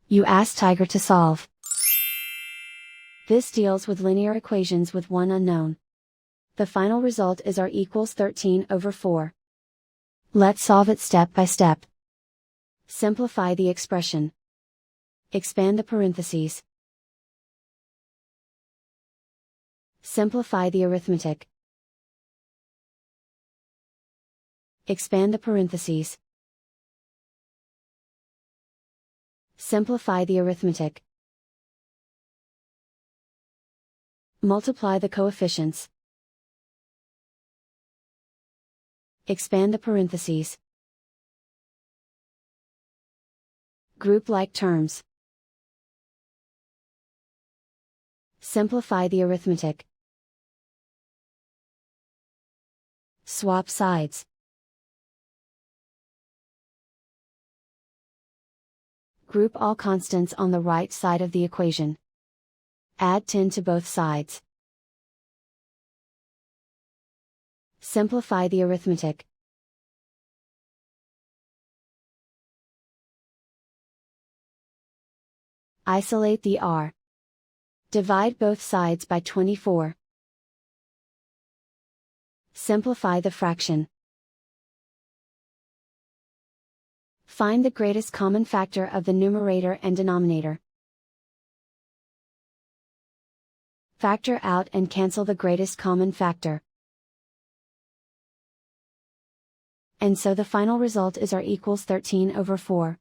You ask Tiger to solve. This deals with linear equations with one unknown. The final result is r equals 13/4. Let's solve it step by step. Simplify the expression. Expand the parentheses. Simplify the arithmetic. Expand the parentheses. Simplify the arithmetic. Multiply the coefficients. Expand the parentheses. Group like terms. Simplify the arithmetic. Swap sides. Group all constants on the right side of the equation. Add 10 to both sides. Simplify the arithmetic. Isolate the r. Divide both sides by 24. Simplify the fraction. Find the greatest common factor of the numerator and denominator. Factor out and cancel the greatest common factor. And so the final result is r equals 13/4.